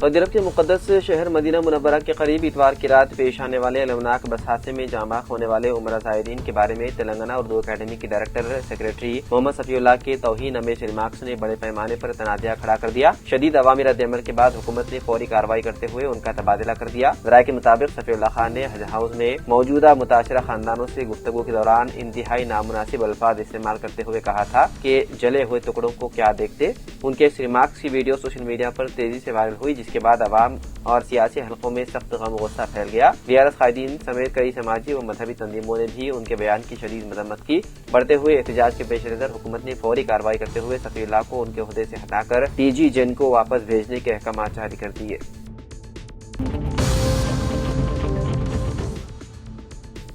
Saudi अरब के मुक़द्दस शहर Medina Munawwara के करीब इतवार की रात पेश आने वाले अलमनाक बस हादसे में जाँ बहक होने वाले उम्रा ज़ायरीन के बारे में तेलंगाना उर्दू अकेडमी के डायरेक्टर सेक्रेटरी मोहम्मद सफीउल्लाह के तौहीन अमेश रिमार्क्स ने बड़े पैमाने पर तनाज़ा खड़ा कर दिया। शदीद अवामी रद्द-ए-अमल के बाद हुकूमत ने फौरी कार्रवाई करते हुए उनका तबादला कर दिया। ज़राए के मुताबिक सफीउल्लाह खान ने हज हाउस में मौजूदा मुताशरा खानदानों से गुफ्तगू के दौरान इंतहाई नामुनासिब अल्फाज इस्तेमाल करते हुए कहा था कि जले हुए टुकड़ों को क्या देखते। उनके इस रिमार्क्स की वीडियो सोशल मीडिया पर तेजी से वायरल हुई, जिसके बाद अवाम और सियासी हलकों में सख्त गम गुस्सा फैल गया। वीआरएस कायदीन समेत कई समाजी व मजहबी तंजीमों ने भी उनके बयान की शदीद मजम्मत की। बढ़ते हुए एहतजाज के पेश नजर हुकूमत ने फौरी कार्रवाई करते हुए सफीउल्लाह को उनके ओहदे से हटाकर टीजी जेन को वापस भेजने के अहकाम जारी कर दिए।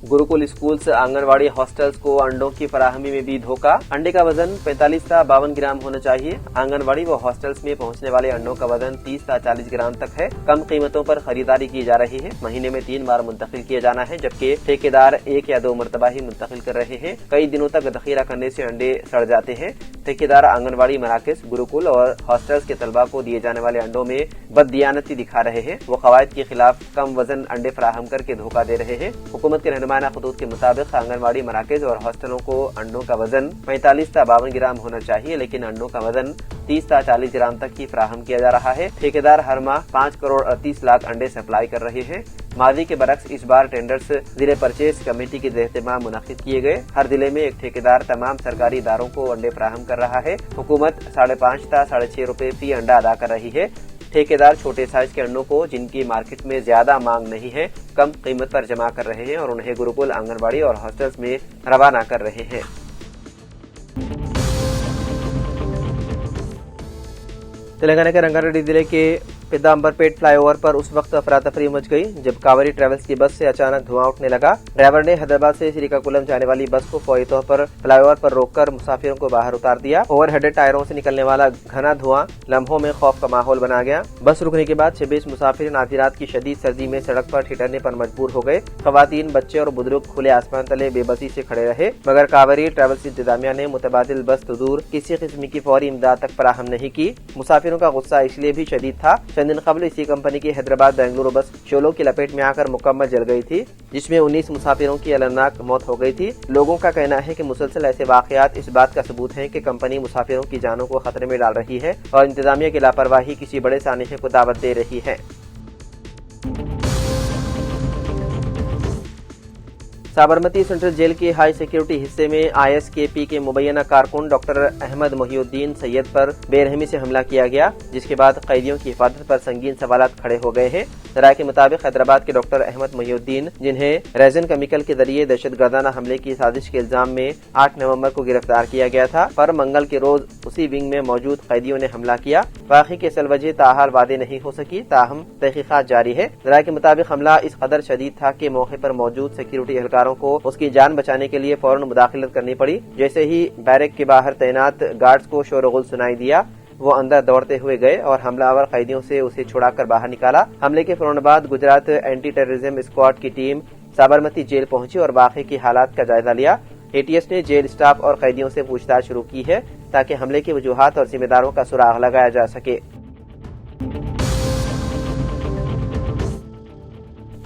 गुरुकुल स्कूल्स आंगनवाड़ी हॉस्टल्स को अंडों की फराहमी में भी धोखा। अंडे का वजन 45 से 52 ग्राम होना चाहिए। आंगनवाड़ी व हॉस्टल्स में पहुंचने वाले अंडों का वजन 30 से 40 ग्राम तक है। कम कीमतों पर खरीदारी की जा रही है। महीने में 3 बार मुंतकिल किया जाना है, जबकि ठेकेदार 1 या 2 मरतबा ही मुंतकिल कर रहे हैं। कई दिनों तक जखीरा करने से अंडे सड़ जाते हैं। ठेकेदार आंगनवाड़ी मराकज, गुरुकुल और हॉस्टल्स के तलबा को दिए जाने वाले अंडों में बददियानती दिखा रहे हैं। वो कवायद के खिलाफ कम वजन अंडे फराहम करके धोखा दे रहे हैं। हुकूमत के रहनुमाना खतूत के मुताबिक आंगनवाड़ी मराकज और हॉस्टलों को अंडों का वजन 45 से 52 ग्राम होना चाहिए, लेकिन अंडों का वजन 30 से 40 ग्राम तक ही फराहम किया जा रहा है। ठेकेदार हर माह 5 करोड़ 38 लाख अंडे सप्लाई कर रहे हैं। माजी के बरक्स इस बार टेंडर्स जिले परचेज कमेटी के एहतमाम मुनक्किद किए गए। हर जिले में एक ठेकेदार तमाम सरकारी इदारों को अंडे फराहम कर रहा है। हुकूमत 5.5 से 6.5 रुपए फी अंडा अदा कर रही है। ठेकेदार छोटे साइज के अंडों को, जिनकी मार्केट में ज्यादा मांग नहीं है, कम कीमत पर जमा कर रहे हैं और उन्हें गुरुकुल, आंगनबाड़ी और हॉस्टल्स में रवाना कर रहे हैं। तेलंगाना के रंगारेड्डी जिले के पिदाम्बरपेट फ्लाईओवर पर उस वक्त अफरा तफरी मच गई जब कावेरी ट्रेवल्स की बस से अचानक धुआं उठने लगा। ड्राइवर ने हैदराबाद से श्रीकाकुलम जाने वाली बस को फौरी तौर पर फ्लाईओवर पर रोककर मुसाफिरों को बाहर उतार दिया। ओवरहेडेड टायरों से निकलने वाला घना धुआं लम्हों में खौफ का माहौल बना गया। बस रुकने के बाद 26 मुसाफिर आधी रात की शदीद सर्दी में सड़क पर ठिठरने पर मजबूर हो गए। खवातीन, बच्चे और बुजुर्ग खुले आसमान तले बेबसी से खड़े रहे, मगर कावेरी ट्रेवल्स इंतजामिया ने मुतबादिल बस तो दूर किसी किस्म की फौरी इमदाद तक फराहम नहीं की। मुसाफिरों का गुस्सा इसलिए भी शदीद था, चंद दिन कबल इसी कंपनी की हैदराबाद बेंगलुरु बस शोलों की लपेट में आकर मुकम्मल जल गई थी, जिसमें 19 मुसाफिरों की अलमनाक मौत हो गई थी। लोगों का कहना है कि मुसलसल ऐसे वाकयात इस बात का सबूत हैं कि कंपनी मुसाफिरों की जानों को खतरे में डाल रही है और इंतजामिया की लापरवाही किसी बड़े सानहे को दावत दे रही है। साबरमती सेंट्रल जेल के हाई सिक्योरिटी हिस्से में ISKP के मुबैना कारकुन डॉक्टर अहमद मोहिउद्दीन सैयद पर बेरहमी से हमला किया गया, जिसके बाद कैदियों की हिफाजत पर संगीन सवालात खड़े हो गए हैं। ज़राए के मुताबिक हैदराबाद के डॉक्टर अहमद मोहिउद्दीन, जिन्हें रेजन केमिकल के जरिए दहशतगर्दाना हमले की साजिश के इल्जाम में 8 नवंबर को गिरफ्तार किया गया था, पर मंगल के रोज उसी विंग में मौजूद कैदियों ने हमला किया। वाक़ई की असल वजह ताहाल वादे नहीं हो सकी, ताहम तहकीकात जारी है। ज़राए के मुताबिक हमला इस कदर शदीद था कि मौके पर मौजूद सिक्योरिटी एहलकारों को उसकी जान बचाने के लिए फौरन मुदाखलत करनी पड़ी। जैसे ही बैरक के बाहर तैनात गार्ड्स को शोरगुल सुनाई दिया, वो अंदर दौड़ते हुए गए और हमलावर कैदियों से उसे छुड़ाकर बाहर निकाला। हमले के फौरन बाद गुजरात एंटी टेररिज्म स्क्वाड की टीम साबरमती जेल पहुंची और वाक़ई की हालात का जायजा लिया। ATS ने जेल स्टाफ और कैदियों से पूछताछ शुरू की है ताकि हमले की वजूहात और जिम्मेदारों का सुराग लगाया जा सके।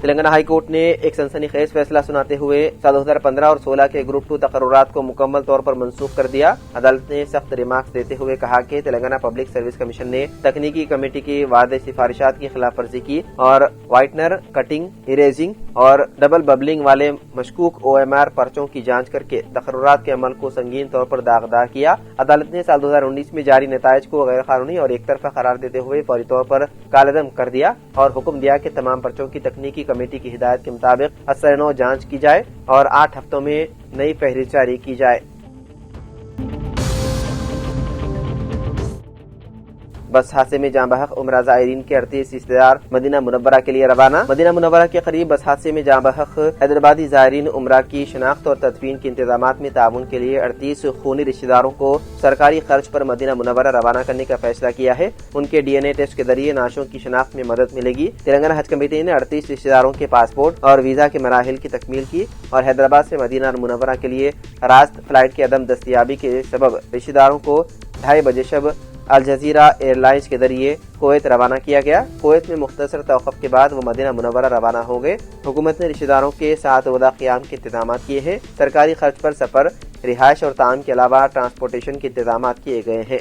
तेलंगाना हाई कोर्ट ने एक सनसनीखेज फैसला सुनाते हुए साल 2015 और 16 के ग्रुप 2 तकर्रुरात को मुकम्मल तौर पर मनसूख कर दिया। अदालत ने सख्त रिमार्क्स देते हुए कहा कि तेलंगाना पब्लिक सर्विस कमीशन ने तकनीकी कमेटी की वादे सिफारिशात की खिलाफ वर्जी की और व्हाइटनर, कटिंग, इरेजिंग और डबल बबलिंग वाले मशकूक OMR पर्चों की जांच करके तकर्रुरात के अमल को संगीन तौर पर दागदार किया। अदालत ने साल 2019 में जारी नतायज को गैर कानूनी और एक तरफा करार देते हुए फौरी तौर पर कालेदम कर दिया और हुक्म दिया कि तमाम पर्चों की तकनीकी कमेटी की हिदायत के मुताबिक असर-ए-नौ जांच की जाए और 8 हफ्तों में नई फहरिस्त जारी की जाए। बस हादसे में जाँ बहक उम्रा ज़ायरीन के 38 रिश्तेदार मदीना मुनव्वरा के लिए रवाना। मदीना मुनव्वरा के करीब बस हादसे में जाँ बहक हैदराबादी ज़ायरीन उम्रा की शनाख्त और तदफीन के इंतजामात में ताउन के लिए 38 खूनी रिश्तेदारों को सरकारी खर्च पर मदीना मुनव्वरा रवाना करने का फैसला किया है। उनके DNA टेस्ट के जरिए नाशों की शनाख्त में मदद मिलेगी। तेलंगाना हज कमेटी ने 38 रिश्तेदारों के पासपोर्ट और वीजा के मराहिल की तकमील की और हैदराबाद से मदीना मुनव्वरा के लिए रास्त फ्लाइट की अदम दस्तियाबी के सबब रिश्तेदारों को 2:30 बजे शब الجزیرہ ایئر لائنز کے ذریعے کویت روانہ کیا گیا۔ کویت میں مختصر توقف کے بعد وہ مدینہ منورہ روانہ ہو گئے۔ حکومت نے رشتہ داروں کے ساتھ وعدہ قیام کے انتظامات کیے ہیں۔ سرکاری خرچ پر سفر، رہائش اور تعام کے علاوہ ٹرانسپورٹیشن کے انتظامات کیے گئے ہیں۔